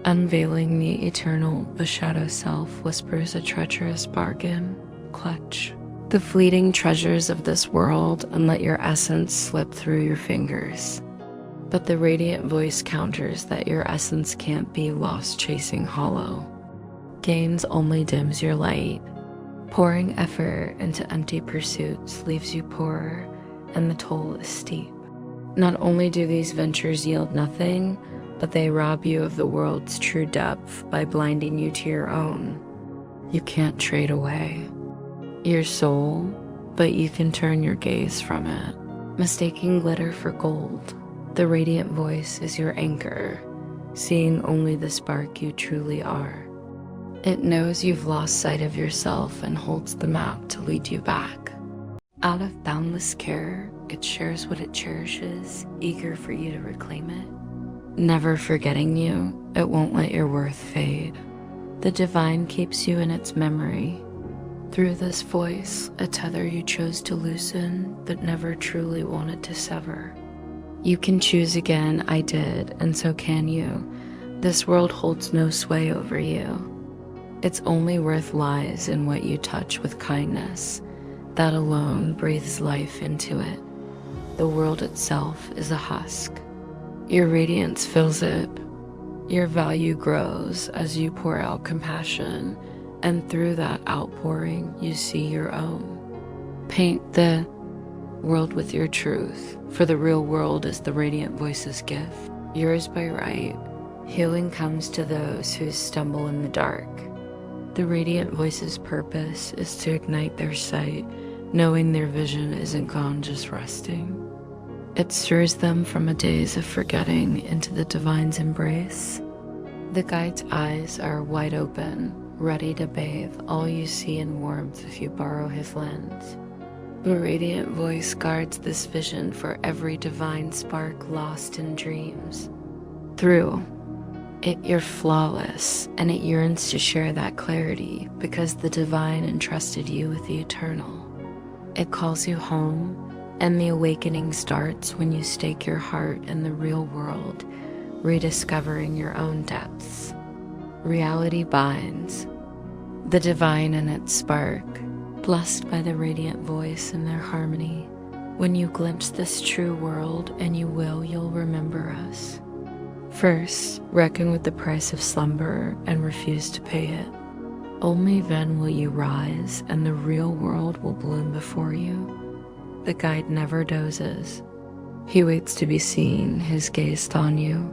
Unveiling the eternal, the shadow self whispers a treacherous bargain. Clutch the fleeting treasures of this world and let your essence slip through your fingers. But the radiant voice counters that your essence can't be lost chasing hollow. Gains only dims your light. Pouring effort into empty pursuits leaves you poorer, and the toll is steep. Not only do these ventures yield nothing, but they rob you of the world's true depth by blinding you to your own. You can't trade away your soul, but you can turn your gaze from it. Mistaking glitter for gold, the radiant voice is your anchor, seeing only the spark you truly are. It knows you've lost sight of yourself and holds the map to lead you back. Out of boundless care, it shares what it cherishes, eager for you to reclaim it. Never forgetting you, it won't let your worth fade. The divine keeps you in its memory. Through this voice, a tether you chose to loosen, but never truly wanted to sever. You can choose again, I did, and so can you. This world holds no sway over you. Its only worth lies in what you touch with kindness. That alone breathes life into it. The world itself is a husk. Your radiance fills it. Your value grows as you pour out compassion, and through that outpouring, you see your own. Paint the world with your truth, for the real world is the radiant voice's gift. Yours by right, healing comes to those who stumble in the dark. The radiant voice's purpose is to ignite their sight, knowing their vision isn't gone just resting. It stirs them from a daze of forgetting into the divine's embrace. The guide's eyes are wide open, ready to bathe all you see in warmth if you borrow his lens. The radiant voice guards this vision for every divine spark lost in dreams. Through it, you're flawless, and it yearns to share that clarity because the divine entrusted you with the eternal. It calls you home, and the awakening starts when you stake your heart in the real world, rediscovering your own depths. Reality binds, the divine in its spark, blessed by the radiant voice in their harmony. When you glimpse this true world, and you will, you'll remember us. First, reckon with the price of slumber and refuse to pay it. Only then will you rise, and the real world will bloom before you. The guide never dozes. He waits to be seen, his gaze on you.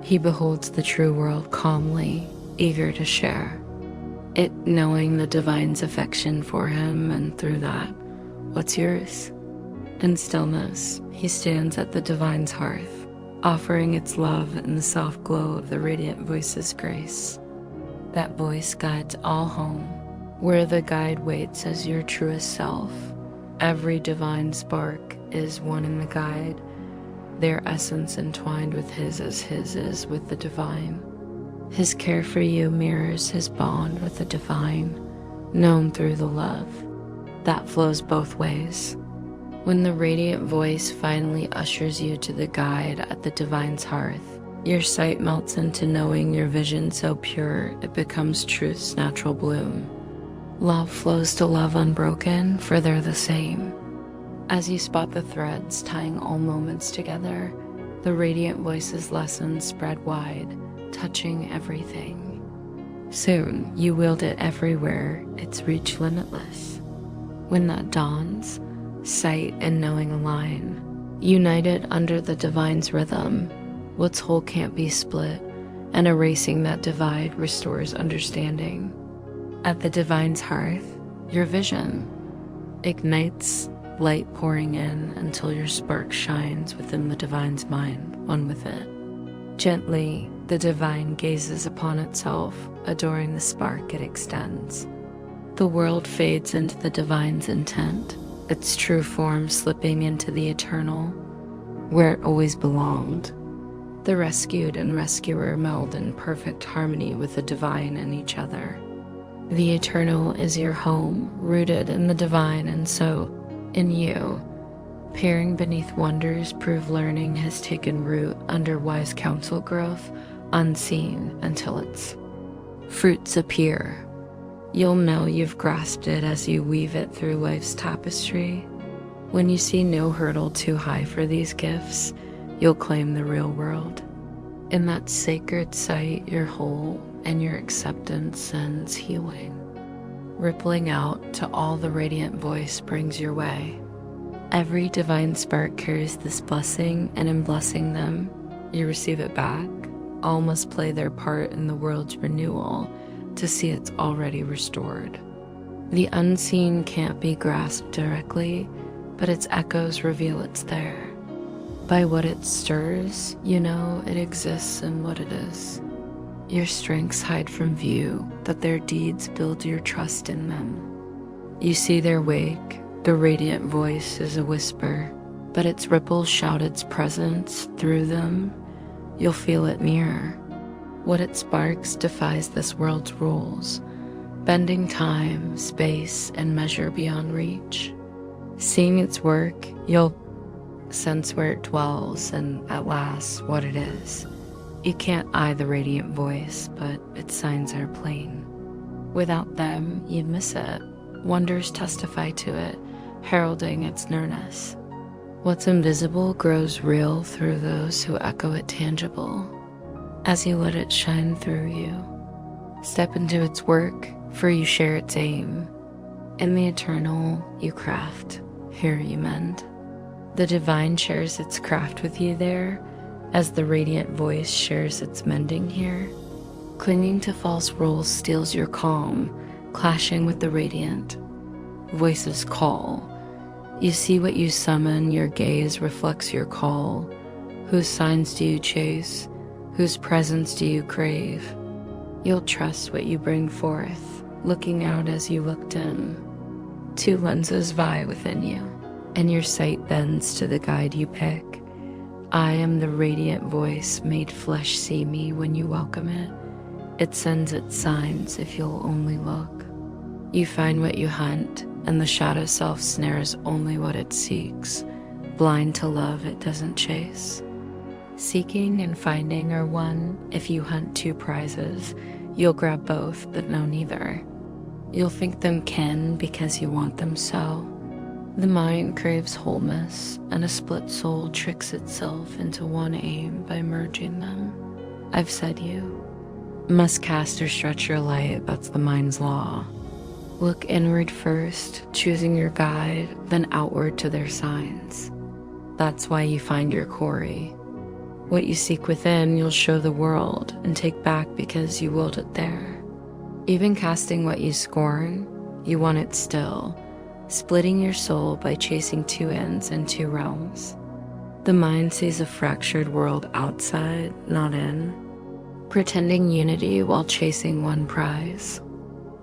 He beholds the true world calmly, eager to share it, knowing the divine's affection for him, and through that, what's yours? In stillness, he stands at the divine's hearth, offering its love in the soft glow of the radiant voice's grace. That voice guides all home, where the guide waits as your truest self. Every divine spark is one in the guide, their essence entwined with his as his is with the divine. His care for you mirrors his bond with the divine, known through the love that flows both ways. When the radiant voice finally ushers you to the guide at the divine's hearth, your sight melts into knowing your vision so pure it becomes truth's natural bloom. Love flows to love unbroken, for they're the same. As you spot the threads tying all moments together, the radiant voice's lessons spread wide, touching everything. Soon, you wield it everywhere, its reach limitless. When that dawns, sight and knowing align. United under the divine's rhythm, what's whole can't be split, and erasing that divide restores understanding. At the divine's hearth, your vision ignites, light pouring in until your spark shines within the divine's mind, one with it. Gently, the divine gazes upon itself, adoring the spark it extends. The world fades into the divine's intent, its true form slipping into the eternal, where it always belonged. The rescued and rescuer meld in perfect harmony with the divine and each other. The eternal is your home, rooted in the divine, and so, in you, peering beneath wonders prove learning has taken root under wise counsel growth, unseen until its fruits appear. You'll know you've grasped it as you weave it through life's tapestry. When you see no hurdle too high for these gifts, you'll claim the real world. In that sacred sight, you're whole, and your acceptance sends healing, rippling out to all the radiant voice brings your way. Every divine spark carries this blessing, and in blessing them, you receive it back. All must play their part in the world's renewal to see it's already restored. The unseen can't be grasped directly, but its echoes reveal it's there. By what it stirs, you know it exists in what it is. Your strengths hide from view, that their deeds build your trust in them. You see their wake, the radiant voice is a whisper, but its ripples shout its presence through them. You'll feel it near. What it sparks defies this world's rules, bending time, space, and measure beyond reach. Seeing its work, you'll sense where it dwells and, at last, what it is. You can't eye the radiant voice, but its signs are plain. Without them, you'd miss it. Wonders testify to it, heralding its nearness. What's invisible grows real through those who echo it tangible. As you let it shine through you, step into its work, for you share its aim. In the eternal, you craft, here you mend. The divine shares its craft with you there, as the radiant voice shares its mending here. Clinging to false rules steals your calm, clashing with the radiant. Voices call. You see what you summon, your gaze reflects your call. Whose signs do you chase? Whose presence do you crave? You'll trust what you bring forth, looking out as you looked in. Two lenses vie within you, and your sight bends to the guide you pick. I am the radiant voice made flesh see me when you welcome it. It sends its signs if you'll only look. You find what you hunt, and the shadow self snares only what it seeks, blind to love it doesn't chase. Seeking and finding are one. If you hunt two prizes, you'll grab both but know neither. You'll think them kin because you want them so. The mind craves wholeness, and a split soul tricks itself into one aim by merging them. I've said you must cast or stretch your light, that's the mind's law. Look inward first, choosing your guide, then outward to their signs. That's why you find your quarry. What you seek within, you'll show the world and take back because you willed it there. Even casting what you scorn, you want it still, splitting your soul by chasing two ends and two realms. The mind sees a fractured world outside, not in, pretending unity while chasing one prize.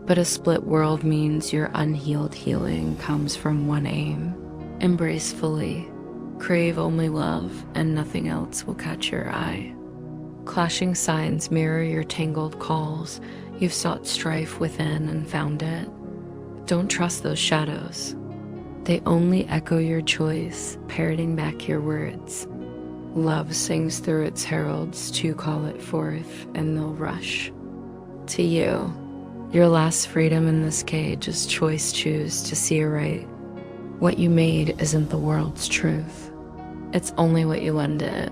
But a split world means your unhealed healing comes from one aim. Embrace fully, crave only love, and nothing else will catch your eye. Clashing signs mirror your tangled calls. You've sought strife within and found it. Don't trust those shadows. They only echo your choice, parroting back your words. Love sings through its heralds to call it forth, and they'll rush. To you, your last freedom in this cage is choice. Choose to see aright. What you made isn't the world's truth. It's only what you lend it.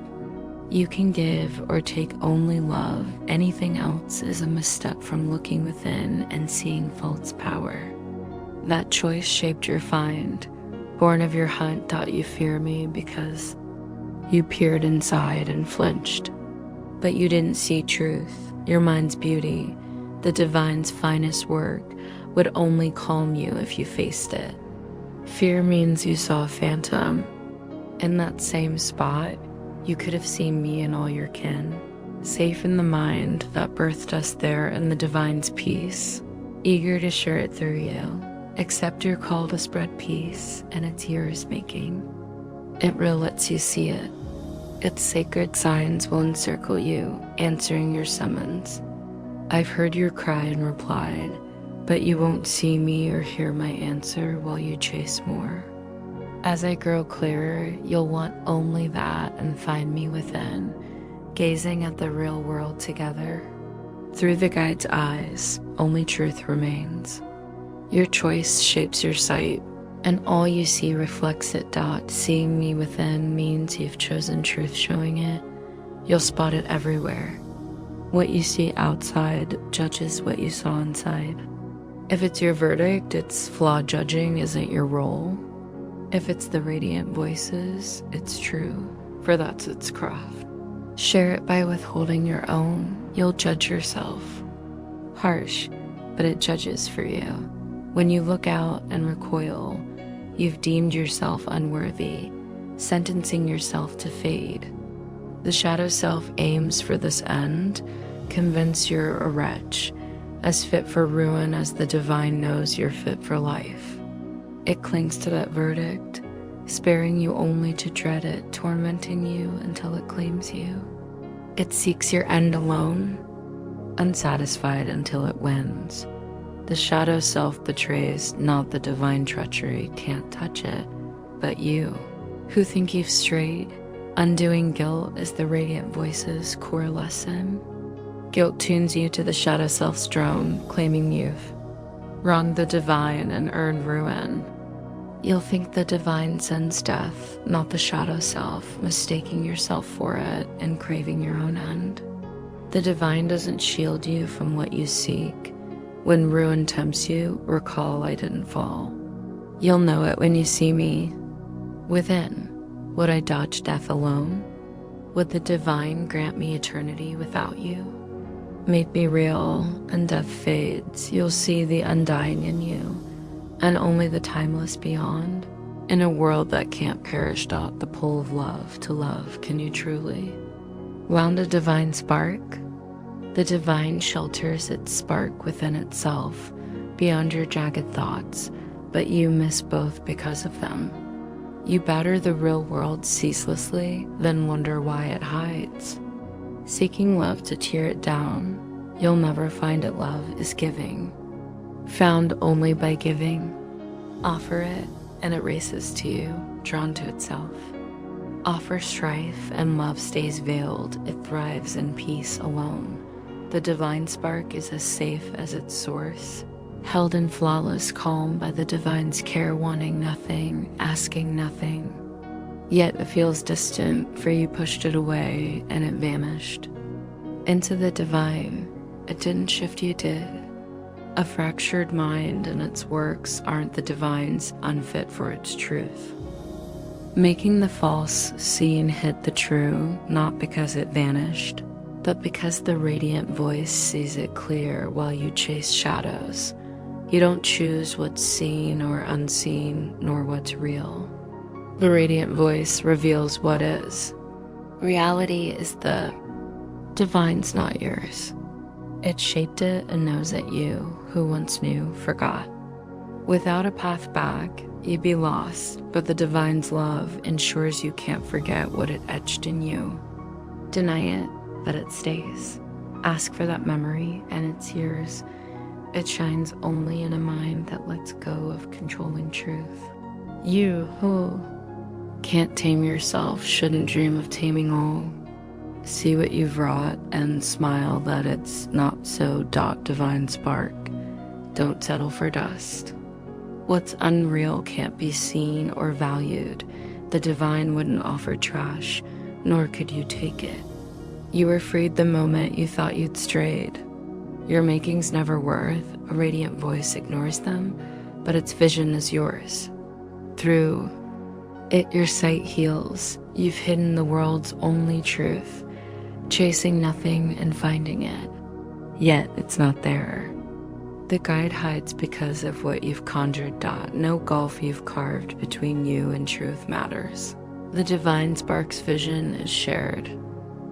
You can give or take only love. Anything else is a misstep from looking within and seeing false power. That choice shaped your find. Born of your hunt, taught you fear me because you peered inside and flinched. But you didn't see truth, your mind's beauty, the divine's finest work, would only calm you if you faced it. Fear means you saw a phantom. In that same spot, you could have seen me and all your kin, safe in the mind that birthed us there in the divine's peace, eager to share it through you. Accept your call to spread peace, and it's yours making. It real lets you see it. Its sacred signs will encircle you, answering your summons. I've heard your cry and replied, but you won't see me or hear my answer while you chase more. As I grow clearer, you'll want only that and find me within. gazing at the real world together. Through the guide's eyes, only truth remains. Your choice shapes your sight, and all you see reflects it. Seeing me within means you've chosen truth, showing it. You'll spot it everywhere. What you see outside judges what you saw inside. If it's your verdict, it's flawed. Judging isn't your role. If it's the radiant voices, it's true, for that's its craft. Share it by withholding your own. You'll judge yourself. Harsh, but it judges for you. When you look out and recoil, you've deemed yourself unworthy, sentencing yourself to fade. The shadow self aims for this end, convince you're a wretch, as fit for ruin as the divine knows you're fit for life. It clings to that verdict, sparing you only to dread it, tormenting you until it claims you. It seeks your end alone, unsatisfied until it wins. The shadow self betrays, not the divine treachery, can't touch it, but you, who think you've strayed. Undoing guilt is the radiant voice's core lesson. Guilt tunes you to the shadow self's drone, claiming you've wronged the divine and earned ruin. You'll think the divine sends death, not the shadow self, mistaking yourself for it and craving your own end. The divine doesn't shield you from what you seek. When ruin tempts you, recall I didn't fall. You'll know it when you see me. Within, would I dodge death alone? Would the divine grant me eternity without you? Make me real, and death fades. You'll see the undying in you, and only the timeless beyond. In a world that can't perish, the pull of love to love, can you truly? Wound a divine spark? The divine shelters its spark within itself, beyond your jagged thoughts, but you miss both because of them. You batter the real world ceaselessly, then wonder why it hides. Seeking love to tear it down, you'll never find it. Love is giving, found only by giving. Offer it, and it races to you, drawn to itself. Offer strife, and love stays veiled. It thrives in peace alone. The divine spark is as safe as its source, held in flawless calm by the divine's care, wanting nothing, asking nothing. Yet it feels distant, for you pushed it away and it vanished. Into the divine, it didn't shift, you did. A fractured mind and its works aren't the divine's, unfit for its truth. Making the false seen hid the true, not because it vanished, but because the radiant voice sees it clear while you chase shadows. You don't choose what's seen or unseen, nor what's real. The radiant voice reveals what is. Reality is the divine's, not yours. It shaped it and knows that you, who once knew, forgot. Without a path back, you'd be lost, but the divine's love ensures you can't forget what it etched in you. Deny it, but it stays. Ask for that memory, and it's yours. It shines only in a mind that lets go of controlling truth. You, who can't tame yourself, shouldn't dream of taming all. See what you've wrought and smile that it's not so. Divine spark, don't settle for dust. What's unreal can't be seen or valued. The divine wouldn't offer trash, nor could you take it. You were freed the moment you thought you'd strayed. Your makings never worth, a radiant voice ignores them, but its vision is yours. Through it, your sight heals. You've hidden the world's only truth, chasing nothing and finding it. Yet it's not there. The guide hides because of what you've conjured. No gulf you've carved between you and truth matters. The divine spark's vision is shared.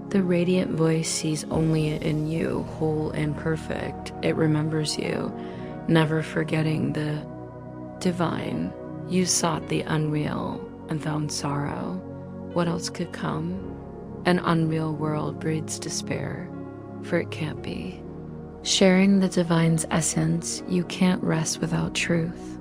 The radiant voice sees only it in you, whole and perfect. It remembers you, never forgetting the divine. You sought the unreal and found sorrow. What else could come? An unreal world breeds despair, for it can't be. Sharing the divine's essence, you can't rest without truth.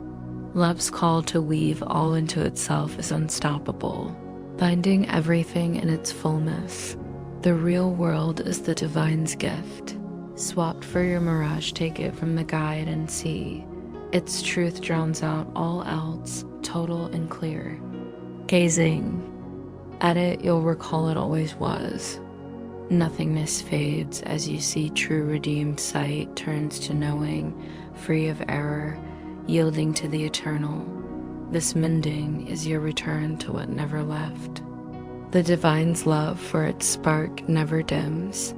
Love's call to weave all into itself is unstoppable, binding everything in its fullness. The real world is the divine's gift, swapped for your mirage ticket from the guide and see. Its truth drowns out all else, total and clear. Gazing at it, you'll recall it always was. Nothingness fades as you see true redeemed sight turns to knowing, free of error, yielding to the eternal. This mending is your return to what never left. The divine's love for its spark never dims.